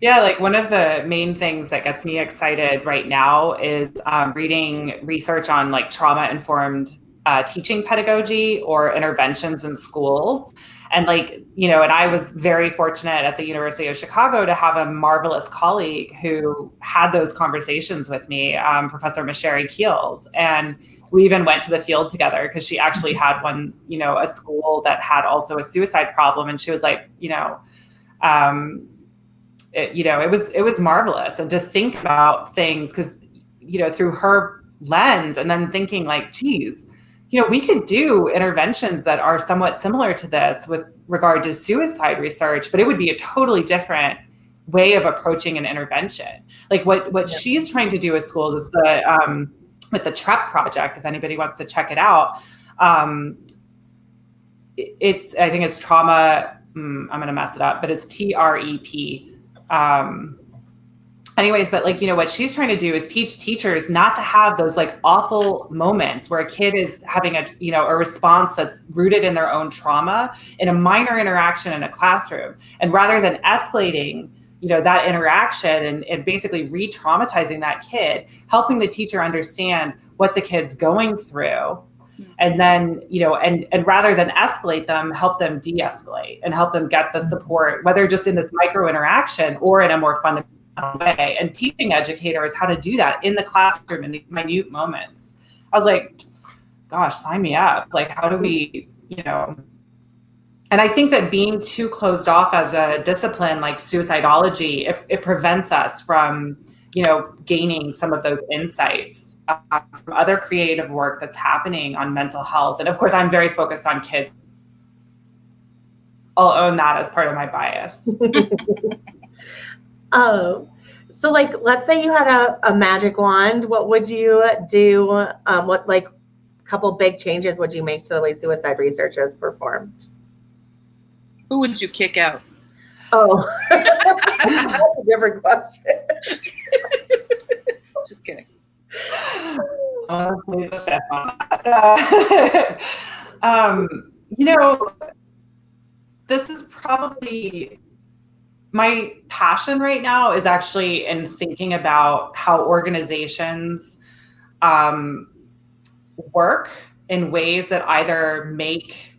Yeah, one of the main things that gets me excited right now is reading research on trauma-informed teaching pedagogy or interventions in schools. And and I was very fortunate at the University of Chicago to have a marvelous colleague who had those conversations with me, Professor Masheri Keels. And we even went to the field together because she actually had a school that had also a suicide problem. And she was it was marvelous. And to think about things, because, through her lens, and then thinking geez, we could do interventions that are somewhat similar to this with regard to suicide research, but it would be a totally different way of approaching an intervention. What she's trying to do with schools is with the TREP project, if anybody wants to check it out. I think it's trauma. I'm going to mess it up, but it's TREP. Anyways, but what she's trying to do is teach teachers not to have those awful moments where a kid is having a response that's rooted in their own trauma in a minor interaction in a classroom. And rather than escalating, that interaction and basically re-traumatizing that kid, helping the teacher understand what the kid's going through, And then, and rather than escalate them, help them de-escalate and help them get the support, whether just in this micro interaction or in a more fundamental way, and teaching educators how to do that in the classroom in these minute moments. I was like, gosh, sign me up. Like, how do we, and I think that being too closed off as a discipline like suicidology, it prevents us from, gaining some of those insights from other creative work that's happening on mental health. And of course, I'm very focused on kids. I'll own that as part of my bias. So like, let's say you had a magic wand. What would you do? What like couple big changes would you make to the way suicide research is performed? Who would you kick out? Oh, that's a different question. Just kidding. This is probably my passion right now, is actually in thinking about how organizations work in ways that either make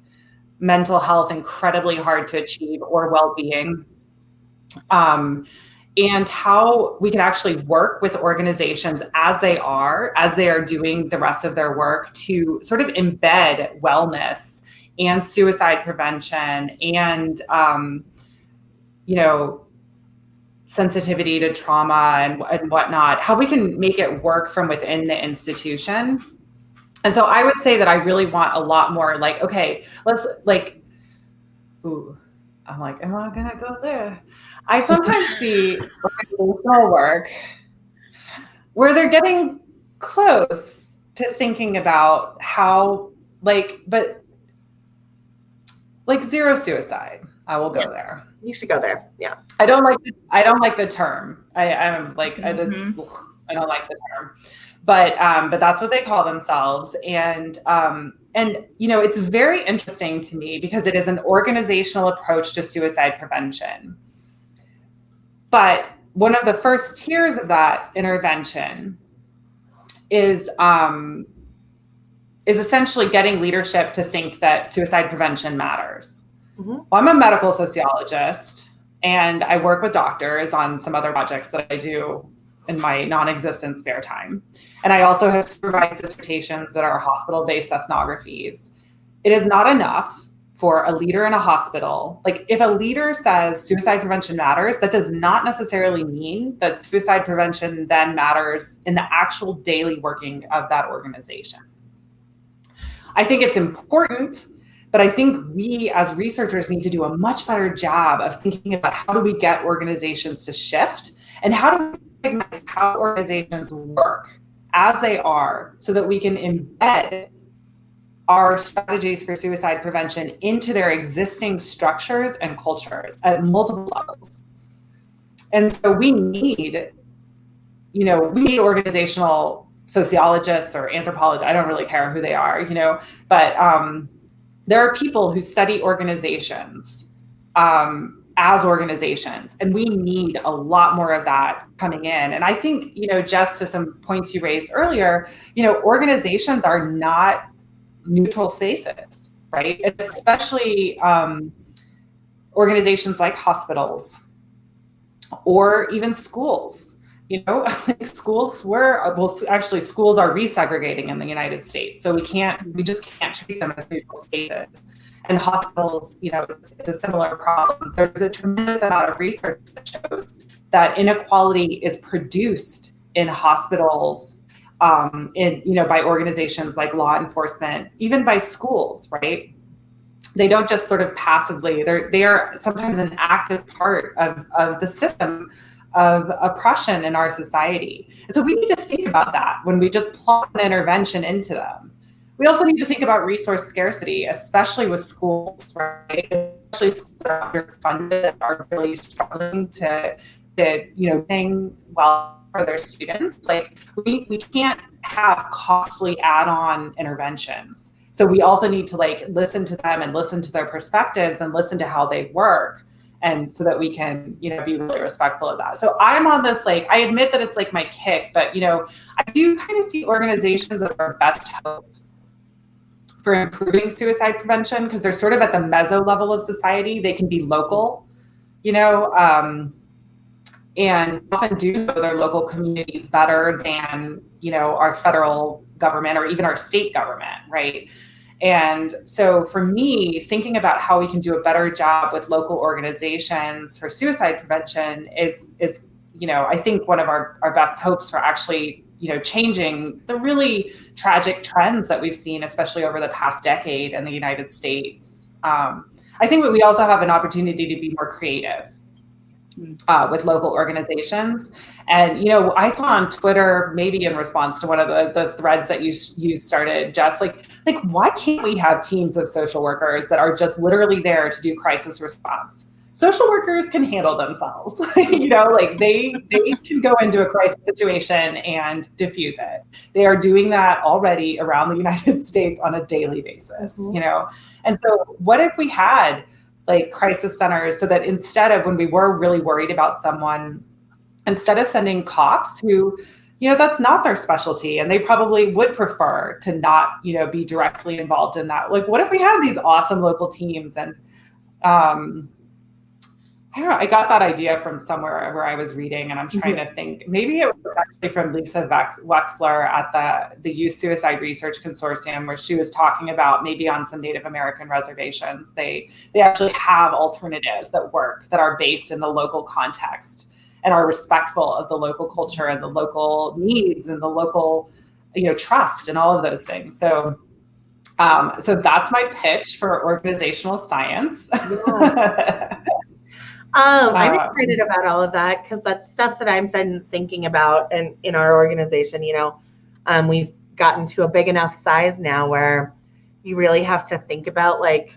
mental health incredibly hard to achieve or well-being, and how we can actually work with organizations as they are doing the rest of their work to sort of embed wellness and suicide prevention and sensitivity to trauma and whatnot, how we can make it work from within the institution. And so I would say that I really want a lot more like, okay, let's like, ooh, I'm like, am I gonna go there? I sometimes see organizational work where they're getting close to thinking about how but zero suicide. I will go there. You should go there. Yeah. I don't like the term. I'm like, I don't like the term. But that's what they call themselves. And it's very interesting to me because it is an organizational approach to suicide prevention. But one of the first tiers of that intervention is essentially getting leadership to think that suicide prevention matters. Mm-hmm. Well, I'm a medical sociologist and I work with doctors on some other projects that I do in my non-existent spare time. And I also have supervised dissertations that are hospital-based ethnographies. It is not enough for a leader in a hospital. Like if a leader says suicide prevention matters, that does not necessarily mean that suicide prevention then matters in the actual daily working of that organization. I think it's important, but I think we as researchers need to do a much better job of thinking about how do we get organizations to shift and how do we recognize how organizations work as they are so that we can embed our strategies for suicide prevention into their existing structures and cultures at multiple levels. And so we need organizational sociologists or anthropologists, I don't really care who they are, but there are people who study organizations as organizations, and we need a lot more of that coming in. And I think, just to some points you raised earlier, organizations are not neutral spaces, right? Especially organizations like hospitals or even schools. Schools schools are resegregating in the United States. So we just can't treat them as neutral spaces. And hospitals, it's a similar problem. There's a tremendous amount of research that shows that inequality is produced in hospitals, by organizations like law enforcement, even by schools, right? They don't just sort of passively, they are sometimes an active part of the system of oppression in our society. And so we need to think about that when we just plot an intervention into them. We also need to think about resource scarcity, especially with schools, right? Especially schools that are underfunded, that are really struggling to thing well for their students. Like we can't have costly add-on interventions. So we also need to listen to them and listen to their perspectives and listen to how they work. And so that we can, be really respectful of that. So I'm on this, I admit that it's my kick, but, I do kind of see organizations as our best hope. for improving suicide prevention, because they're sort of at the meso level of society. They can be local, and often do know their local communities better than, our federal government or even our state government, right? And so for me, thinking about how we can do a better job with local organizations for suicide prevention is I think one of our best hopes for actually, changing the really tragic trends that we've seen, especially over the past decade in the United States. I think that we also have an opportunity to be more creative with local organizations. And, I saw on Twitter, maybe in response to one of the threads that you started, Jess, like, why can't we have teams of social workers that are just literally there to do crisis response? Social workers can handle themselves, they can go into a crisis situation and diffuse it. They are doing that already around the United States on a daily basis, And so what if we had like crisis centers, so that instead of, when we were really worried about someone, instead of sending cops who, that's not their specialty and they probably would prefer to not, be directly involved in that. Like, what if we had these awesome local teams? And I don't know, I got that idea from somewhere where I was reading, and I'm trying to think, maybe it was actually from Lisa Wexler at the Youth Suicide Research Consortium, where she was talking about maybe on some Native American reservations, they actually have alternatives that work, that are based in the local context and are respectful of the local culture and the local needs and the local, trust and all of those things. So that's my pitch for organizational science. Yeah. I'm excited about all of that, because that's stuff that I've been thinking about in our organization. We've gotten to a big enough size now where you really have to think about, like,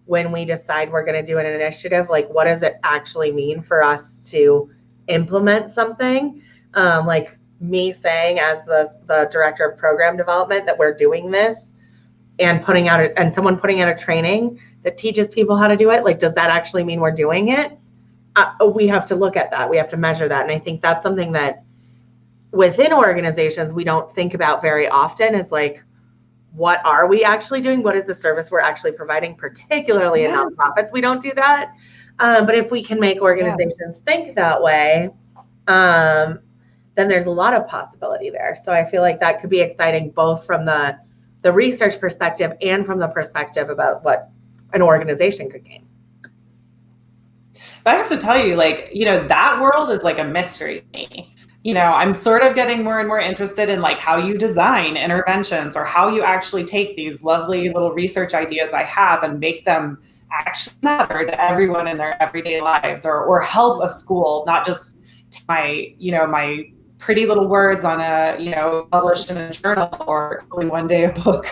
when we decide we're going to do an initiative, like, what does it actually mean for us to implement something? Like me saying, as the director of program development, that we're doing this and someone putting out a training that teaches people how to do it. Like, does that actually mean we're doing it? We have to look at that. We have to measure that. And I think that's something that within organizations we don't think about very often, is like, what are we actually doing? What is the service we're actually providing? Particularly in nonprofits, we don't do that. But if we can make organizations think that way, then there's a lot of possibility there. So I feel like that could be exciting, both from the research perspective and from the perspective about what an organization could gain. But I have to tell you, like, that world is like a mystery to me. I'm sort of getting more and more interested in, like, how you design interventions, or how you actually take these lovely little research ideas I have and make them actually matter to everyone in their everyday lives, or help a school, not just my pretty little words on a, published in a journal, or one day a book.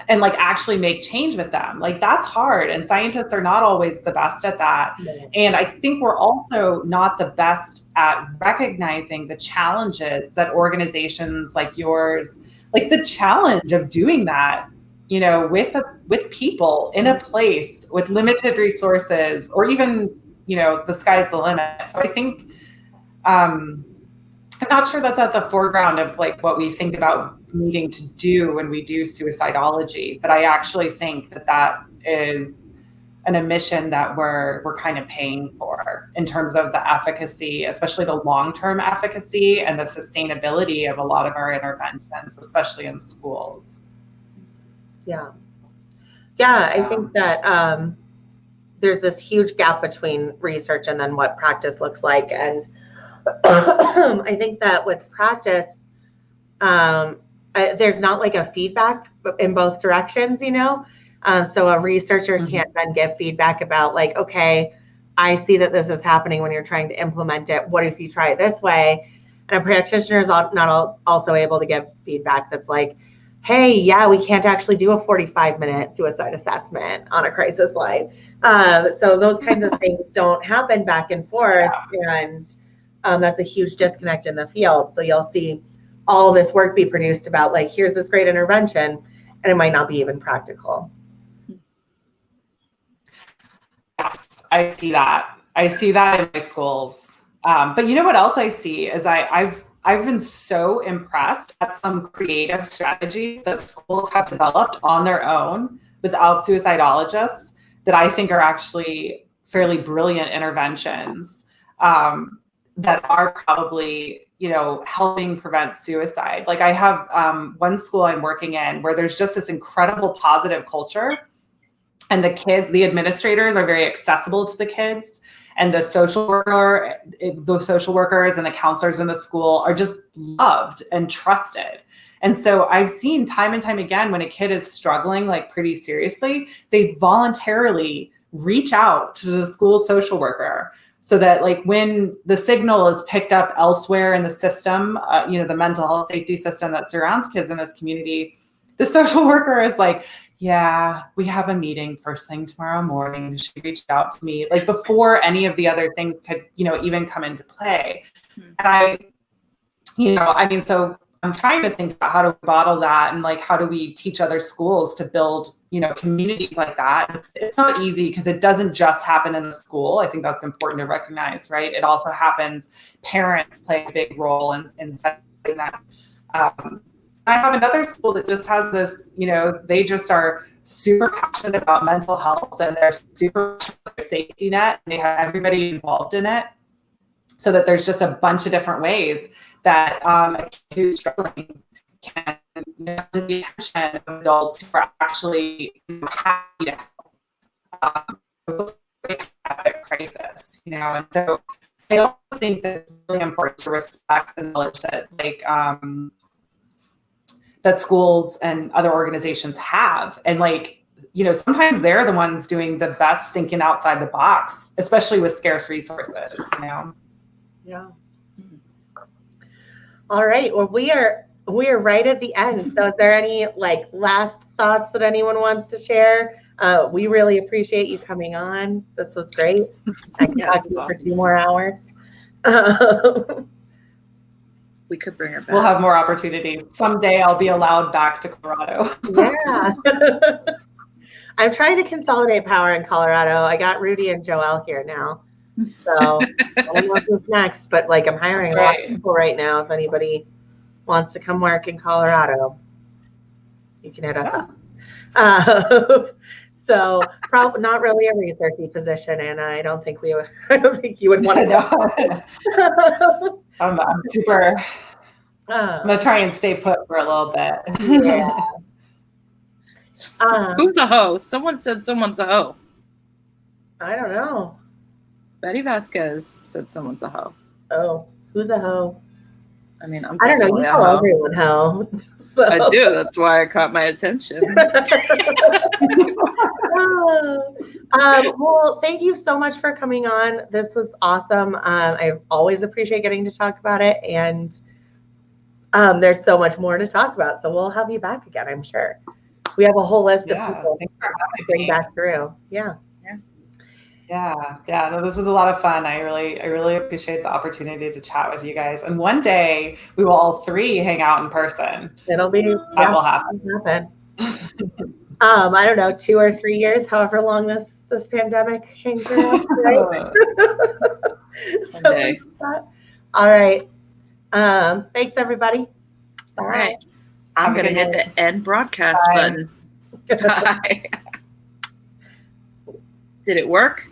And like actually make change with them. Like, that's hard. And scientists are not always the best at that. Yeah. And I think we're also not the best at recognizing the challenges that organizations like yours, like the challenge of doing that, with people in a place with limited resources, or even, the sky's the limit. So I think, I'm not sure that's at the foreground of like what we think about needing to do when we do suicidology, but I actually think that is an omission that we're kind of paying for in terms of the efficacy, especially the long-term efficacy and the sustainability of a lot of our interventions, especially in schools. Yeah, I think that there's this huge gap between research and then what practice looks like. And I think that with practice, there's not like a feedback in both directions, so a researcher can't then give feedback about, like, okay, I see that this is happening when you're trying to implement it. What if you try it this way? And a practitioner is not also able to give feedback that's like, hey, yeah, we can't actually do a 45-minute suicide assessment on a crisis line. So those kinds of things don't happen back and forth. And that's a huge disconnect in the field. So you'll see all this work be produced about, like, here's this great intervention, and it might not be even practical. Yes, I see that. I see that in my schools. But you know what else I see is I've I've been so impressed at some creative strategies that schools have developed on their own without suicidologists that I think are actually fairly brilliant interventions that are probably, helping prevent suicide. Like I have one school I'm working in where there's just this incredible positive culture, and the administrators are very accessible to the kids, and the social workers and the counselors in the school are just loved and trusted. And so I've seen time and time again, when a kid is struggling like pretty seriously, they voluntarily reach out to the school social worker, so that like when the signal is picked up elsewhere in the system, the mental health safety system that surrounds kids in this community, the social worker is like, yeah, we have a meeting first thing tomorrow morning. She reached out to me like before any of the other things could, even come into play. And so I'm trying to think about how to bottle that, and like, how do we teach other schools to build, communities like that? It's not easy because it doesn't just happen in the school. I think that's important to recognize, right? It also happens, parents play a big role in setting that. I have another school that just has this, they just are super passionate about mental health, and they're super passionate about their safety net, and they have everybody involved in it, so that there's just a bunch of different ways that a kid who's struggling can get the attention of adults who are actually happy to help before they have a crisis, and so I also think that it's really important to respect the knowledge that that schools and other organizations have. And sometimes they're the ones doing the best thinking outside the box, especially with scarce resources, Yeah. All right. Well, we are right at the end. So is there any last thoughts that anyone wants to share? We really appreciate you coming on. This was great. I can talk to you for 2 more hours. We could bring her back. We'll have more opportunities. Someday I'll be allowed back to Colorado. Yeah. I'm trying to consolidate power in Colorado. I got Rudy and Joelle here now. So I don't know who's next, but I'm hiring a lot of people right now. If anybody wants to come work in Colorado, you can hit us up. So probably not really a researchy position, Anna. I don't think you would want to know. I'm super. I'm gonna try and stay put for a little bit. Yeah. Who's the hoe? Someone said someone's a hoe. I don't know. Betty Vasquez said someone's a hoe. Oh, who's a hoe? I mean, I don't know. You call everyone hoe. So. I do. That's why I caught my attention. Well, thank you so much for coming on. This was awesome. I always appreciate getting to talk about it, and there's so much more to talk about. So we'll have you back again, I'm sure. We have a whole list of people to bring back through. Yeah. No, this was a lot of fun. I really appreciate the opportunity to chat with you guys. And one day we will all 3 hang out in person. That will happen. I don't know, 2 or 3 years, however long this pandemic hangs around, right? Okay. All right. Thanks, everybody. All right. I'm going to hit the end broadcast button. Bye. Did it work?